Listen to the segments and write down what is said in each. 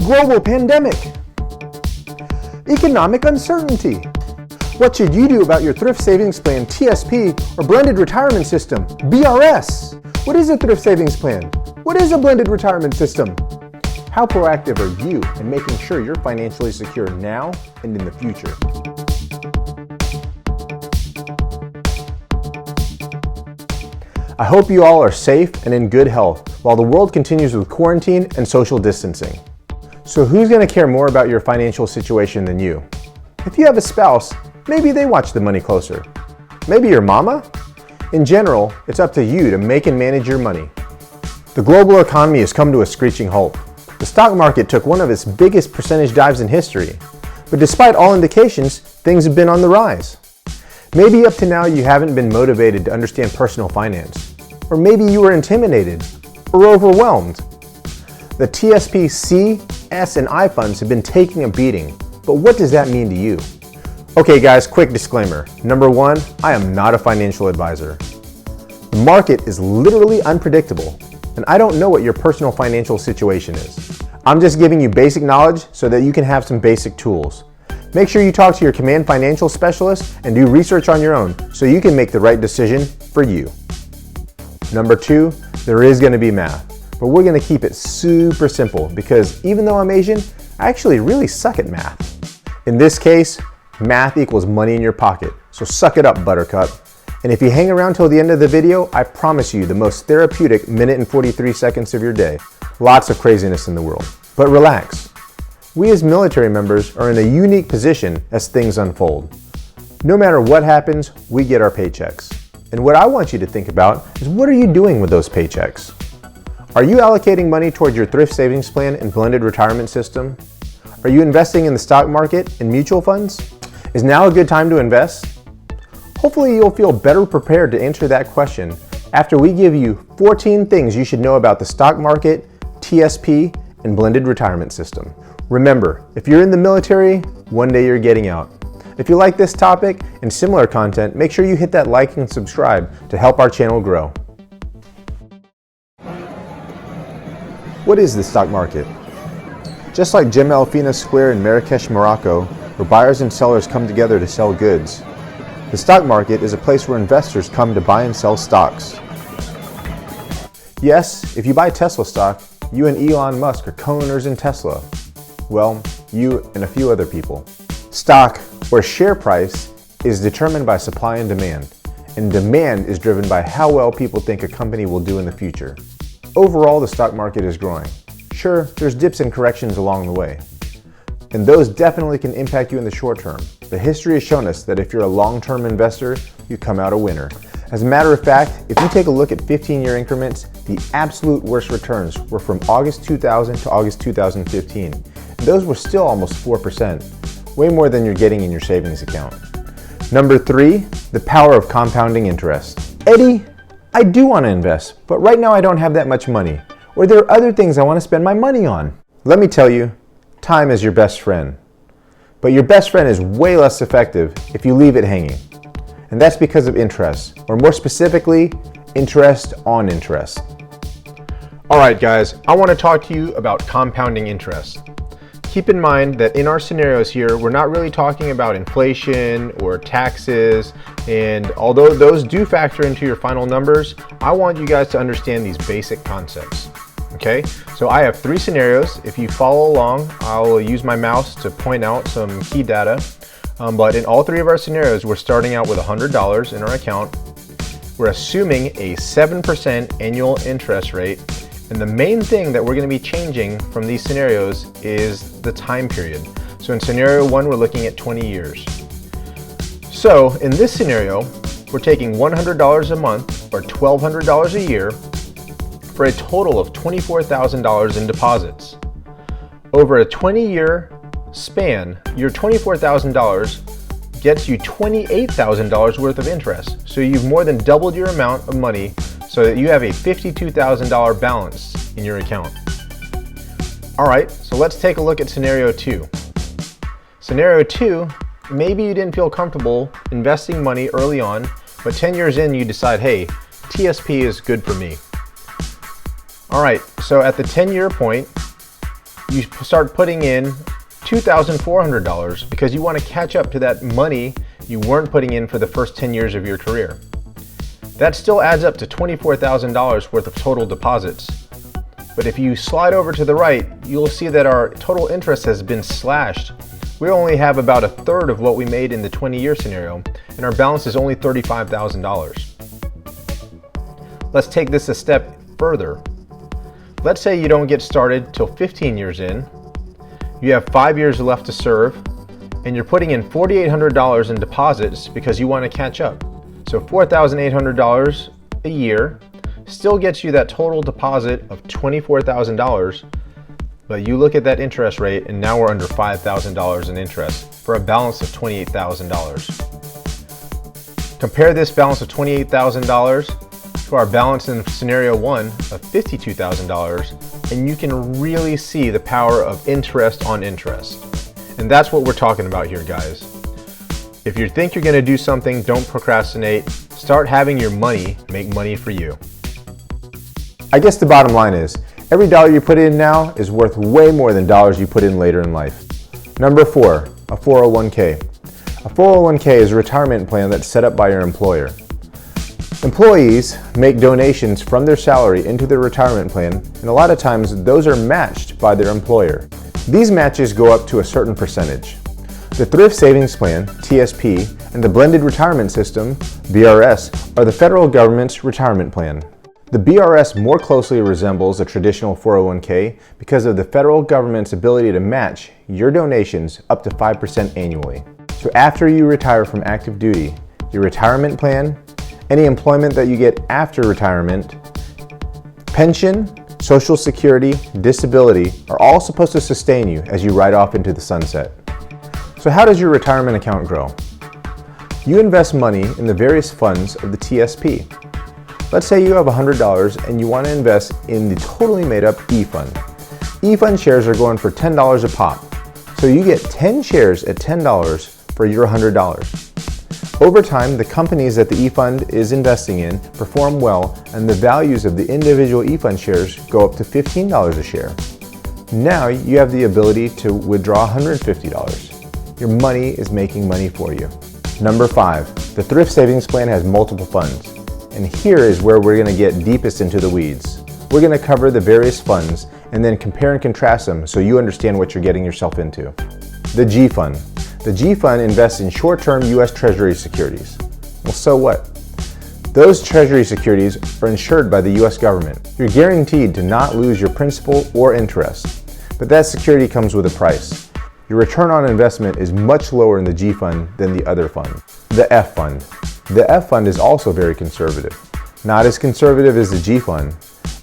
global pandemic, economic uncertainty. What should you do about your thrift savings plan, TSP, or blended retirement system, BRS? What is a thrift savings plan? What is a blended retirement system? How proactive are you in making sure you're financially secure now and in the future? I hope you all are safe and in good health while the world continues with quarantine and social distancing. So who's going to care more about your financial situation than you? If you have a spouse, maybe they watch the money closer. Maybe your mama? In general, it's up to you to make and manage your money. The global economy has come to a screeching halt. The stock market took one of its biggest percentage dives in history. But despite all indications, things have been on the rise. Maybe up to now you haven't been motivated to understand personal finance. Or maybe you were intimidated or overwhelmed. The TSP C, S, and I funds have been taking a beating. But what does that mean to you? Okay guys, quick disclaimer. Number one, I am not a financial advisor. The market is literally unpredictable, and I don't know what your personal financial situation is. I'm just giving you basic knowledge so that you can have some basic tools. Make sure you talk to your Command Financial specialist and do research on your own so you can make the right decision for you. Number two, there is going to be math, but we're going to keep it super simple because even though I'm Asian, I actually really suck at math. In this case, math equals money in your pocket, so suck it up, Buttercup. And if you hang around till the end of the video, I promise you the most therapeutic minute and 43 seconds of your day. Lots of craziness in the world, but relax. We as military members are in a unique position as things unfold. No matter what happens, we get our paychecks. And what I want you to think about is what are you doing with those paychecks? Are you allocating money towards your thrift savings plan and blended retirement system? Are you investing in the stock market and mutual funds? Is now a good time to invest? Hopefully you'll feel better prepared to answer that question after we give you 14 things you should know about the stock market, TSP, and blended retirement system. Remember, if you're in the military, one day you're getting out. If you like this topic and similar content, make sure you hit that like and subscribe to help our channel grow. What is the stock market? Just like Jemaa el-Fina Square in Marrakesh, Morocco, where buyers and sellers come together to sell goods, the stock market is a place where investors come to buy and sell stocks. Yes, if you buy Tesla stock, you and Elon Musk are co-owners in Tesla. Well, you and a few other people. Stock, or share price, is determined by supply and demand is driven by how well people think a company will do in the future. Overall, the stock market is growing. Sure, there's dips and corrections along the way, and those definitely can impact you in the short term. But history has shown us that if you're a long-term investor, you come out a winner. As a matter of fact, if you take a look at 15-year increments, the absolute worst returns were from August 2000 to August 2015. And those were still almost 4%, way more than you're getting in your savings account. Number three, the power of compounding interest. Eddie, I do want to invest, but right now I don't have that much money, or there are other things I want to spend my money on. Let me tell you, time is your best friend. But your best friend is way less effective if you leave it hanging. And that's because of interest, or more specifically, interest on interest. All right, guys, I want to talk to you about compounding interest. Keep in mind that in our scenarios here, we're not really talking about inflation or taxes, and although those do factor into your final numbers, I want you guys to understand these basic concepts. Okay, so I have three scenarios. If you follow along, I'll use my mouse to point out some key data. But in all three of our scenarios, we're starting out with $100 in our account. We're assuming a 7% annual interest rate. And the main thing that we're going to be changing from these scenarios is the time period. So in scenario one, we're looking at 20 years. So in this scenario, we're taking $100 a month or $1,200 a year for a total of $24,000 in deposits. Over a 20-year span, your $24,000 gets you $28,000 worth of interest. So you've more than doubled your amount of money so that you have a $52,000 balance in your account. All right, so let's take a look at scenario two. Scenario two, maybe you didn't feel comfortable investing money early on, but 10 years in you decide, hey, TSP is good for me. All right, so at the 10-year point, you start putting in $2,400 because you want to catch up to that money you weren't putting in for the first 10 years of your career. That still adds up to $24,000 worth of total deposits. But if you slide over to the right, you'll see that our total interest has been slashed. We only have about a third of what we made in the 20-year scenario, and our balance is only $35,000. Let's take this a step further. Let's say you don't get started till 15 years in, you have 5 years left to serve, and you're putting in $4,800 in deposits because you want to catch up. So $4,800 a year still gets you that total deposit of $24,000, but you look at that interest rate and now we're under $5,000 in interest for a balance of $28,000. Compare this balance of $28,000 to our balance in scenario 1 of $52,000, and you can really see the power of interest on interest. And that's what we're talking about here, guys. If you think you're going to do something, don't procrastinate. Start having your money make money for you. I guess the bottom line is, every dollar you put in now is worth way more than dollars you put in later in life. Number 4, a 401k. A 401k is a retirement plan that's set up by your employer. Employees make donations from their salary into their retirement plan, and a lot of times those are matched by their employer. These matches go up to a certain percentage. The Thrift Savings Plan, TSP, and the Blended Retirement System, BRS, are the federal government's retirement plan. The BRS more closely resembles a traditional 401k because of the federal government's ability to match your donations up to 5% annually. So after you retire from active duty, your retirement plan, any employment that you get after retirement, pension, Social Security, disability are all supposed to sustain you as you ride off into the sunset. So how does your retirement account grow? You invest money in the various funds of the TSP. Let's say you have $100 and you want to invest in the totally made up E-Fund. E-Fund shares are going for $10 a pop. So you get 10 shares at $10 for your $100. Over time, the companies that the E-Fund is investing in perform well, and the values of the individual E-Fund shares go up to $15 a share. Now you have the ability to withdraw $150. Your money is making money for you. Number 5, the Thrift Savings Plan has multiple funds. And here is where we're going to get deepest into the weeds. We're going to cover the various funds and then compare and contrast them so you understand what you're getting yourself into. The G Fund. The G Fund invests in short-term U.S. Treasury securities. Well, so what? Those Treasury securities are insured by the U.S. government. You're guaranteed to not lose your principal or interest, but that security comes with a price. Your return on investment is much lower in the G Fund than the other fund. The F Fund. The F Fund is also very conservative. Not as conservative as the G Fund,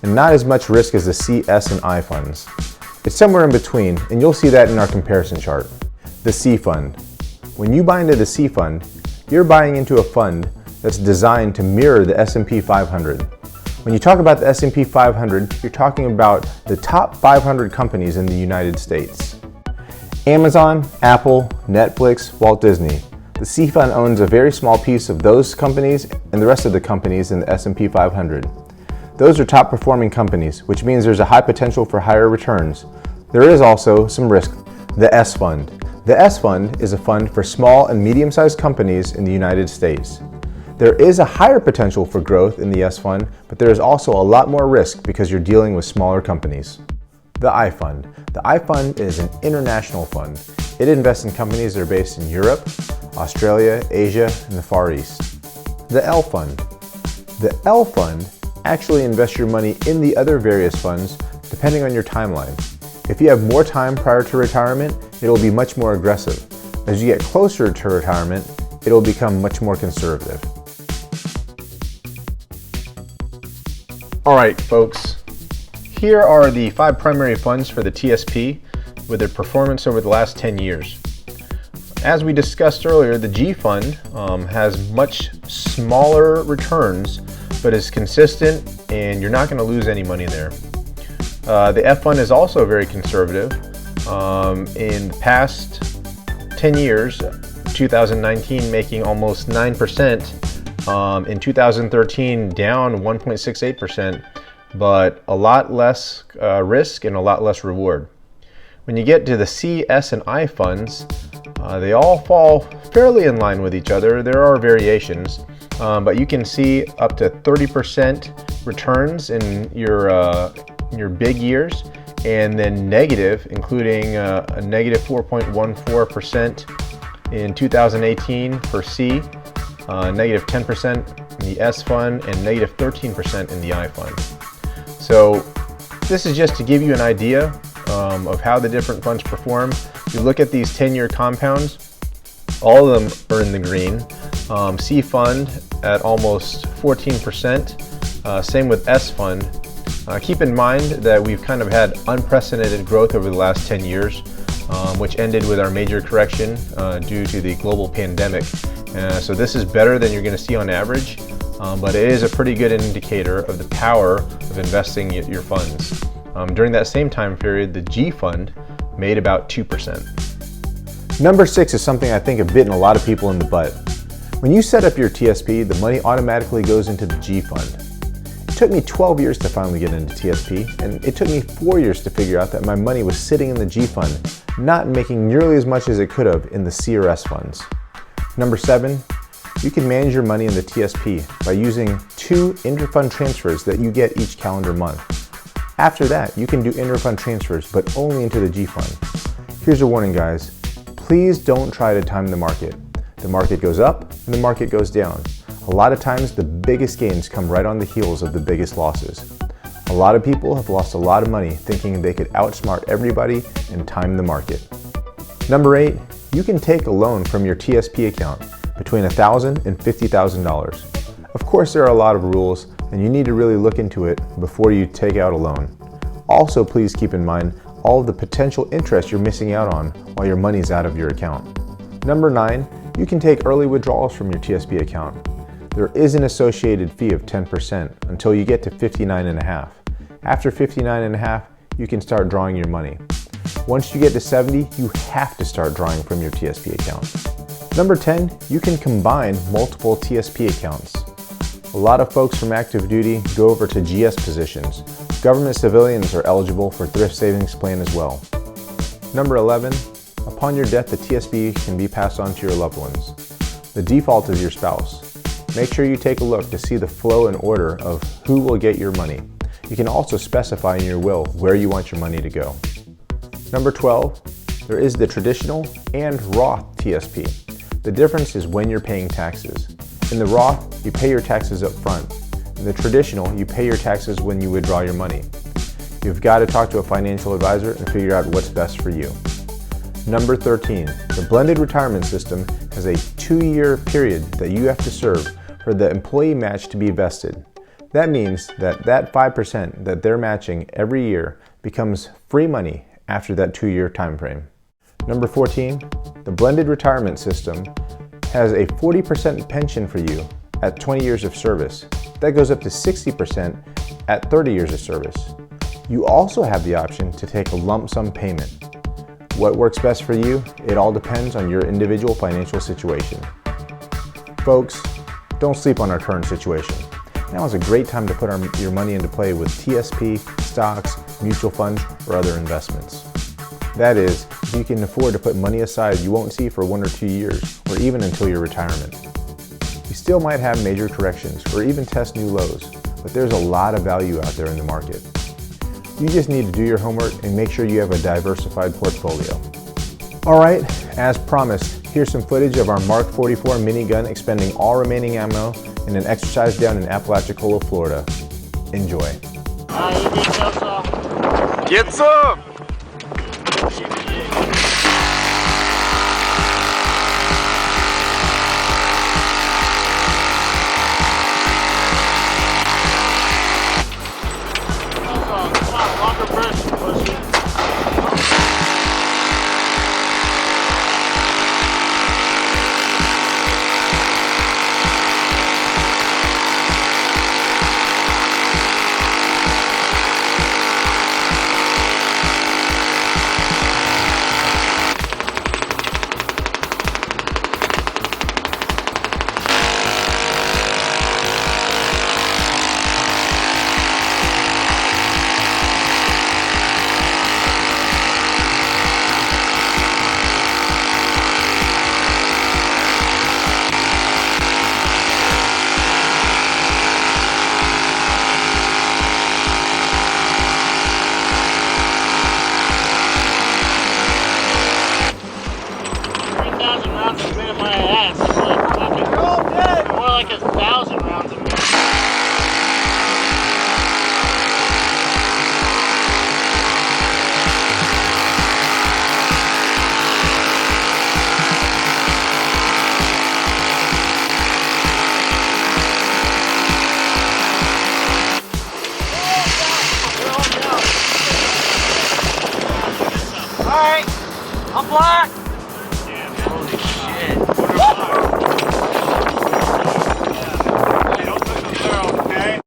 and not as much risk as the C, S, and I funds. It's somewhere in between, and you'll see that in our comparison chart. The C Fund. When you buy into the C Fund, you're buying into a fund that's designed to mirror the S&P 500. When you talk about the S&P 500, you're talking about the top 500 companies in the United States. Amazon, Apple, Netflix, Walt Disney. The C Fund owns a very small piece of those companies and the rest of the companies in the S&P 500. Those are top performing companies, which means there's a high potential for higher returns. There is also some risk. The S Fund. The S Fund is a fund for small and medium-sized companies in the United States. There is a higher potential for growth in the S Fund, but there is also a lot more risk because you're dealing with smaller companies. The I Fund. The I Fund is an international fund. It invests in companies that are based in Europe, Australia, Asia, and the Far East. The L Fund. The L Fund actually invests your money in the other various funds depending on your timeline. If you have more time prior to retirement, it'll be much more aggressive. As you get closer to retirement, it'll become much more conservative. All right, folks. Here are the 5 primary funds for the TSP with their performance over the last 10 years. As we discussed earlier, the G Fund has much smaller returns, but is consistent and you're not going to lose any money there. The F Fund is also very conservative. In the past 10 years, 2019 making almost 9%, in 2013 down 1.68%, but a lot less risk and a lot less reward. When you get to the C, S, and I funds, they all fall fairly in line with each other. There are variations, but you can see up to 30% returns in your big years, and then negative, including a negative 4.14% in 2018 for C, negative 10% in the S fund, and negative 13% in the I fund. So this is just to give you an idea of how the different funds perform. If you look at these 10-year compounds, all of them are in the green. C fund at almost 14%, same with S fund. Keep in mind that we've kind of had unprecedented growth over the last 10 years, which ended with our major correction due to the global pandemic. So this is better than you're going to see on average, but it is a pretty good indicator of the power of investing your funds. During that same time period, the G fund made about 2%. Number 6 is something I think have bitten a lot of people in the butt. When you set up your TSP, the money automatically goes into the G fund. It took me 12 years to finally get into TSP, and it took me 4 years to figure out that my money was sitting in the G fund, not making nearly as much as it could have in the C or S funds. Number 7, you can manage your money in the TSP by using 2 interfund transfers that you get each calendar month. After that, you can do interfund transfers, but only into the G fund. Here's a warning, guys. Please don't try to time the market. The market goes up and the market goes down. A lot of times, the biggest gains come right on the heels of the biggest losses. A lot of people have lost a lot of money thinking they could outsmart everybody and time the market. Number 8, you can take a loan from your TSP account between $1,000 and $50,000. Of course, there are a lot of rules, and you need to really look into it before you take out a loan. Also, please keep in mind all of the potential interest you're missing out on while your money's out of your account. Number 9, you can take early withdrawals from your TSP account. There is an associated fee of 10% until you get to 59.5. After 59.5, you can start drawing your money. Once you get to 70, you have to start drawing from your TSP account. Number 10, you can combine multiple TSP accounts. A lot of folks from active duty go over to GS positions. Government civilians are eligible for Thrift Savings Plan as well. Number 11, upon your death, the TSP can be passed on to your loved ones. The default is your spouse. Make sure you take a look to see the flow and order of who will get your money. You can also specify in your will where you want your money to go. Number 12, there is the traditional and Roth TSP. The difference is when you're paying taxes. In the Roth, you pay your taxes up front. In the traditional, you pay your taxes when you withdraw your money. You've got to talk to a financial advisor and figure out what's best for you. Number 13, the blended retirement system has a 2-year period that you have to serve for the employee match to be vested. That means that 5% that they're matching every year becomes free money after that 2-year time frame. Number 14, the blended retirement system has a 40% pension for you at 20 years of service. That goes up to 60% at 30 years of service. You also have the option to take a lump sum payment. What works best for you? It all depends on your individual financial situation. Folks, don't sleep on our current situation. Now is a great time to put your money into play with TSP, stocks, mutual funds, or other investments. That is, if you can afford to put money aside you won't see for 1 or 2 years, or even until your retirement. You still might have major corrections, or even test new lows, but there's a lot of value out there in the market. You just need to do your homework and make sure you have a diversified portfolio. Alright, as promised, here's some footage of our Mark 44 minigun expending all remaining ammo in an exercise down in Apalachicola, Florida. Enjoy. Get some! black.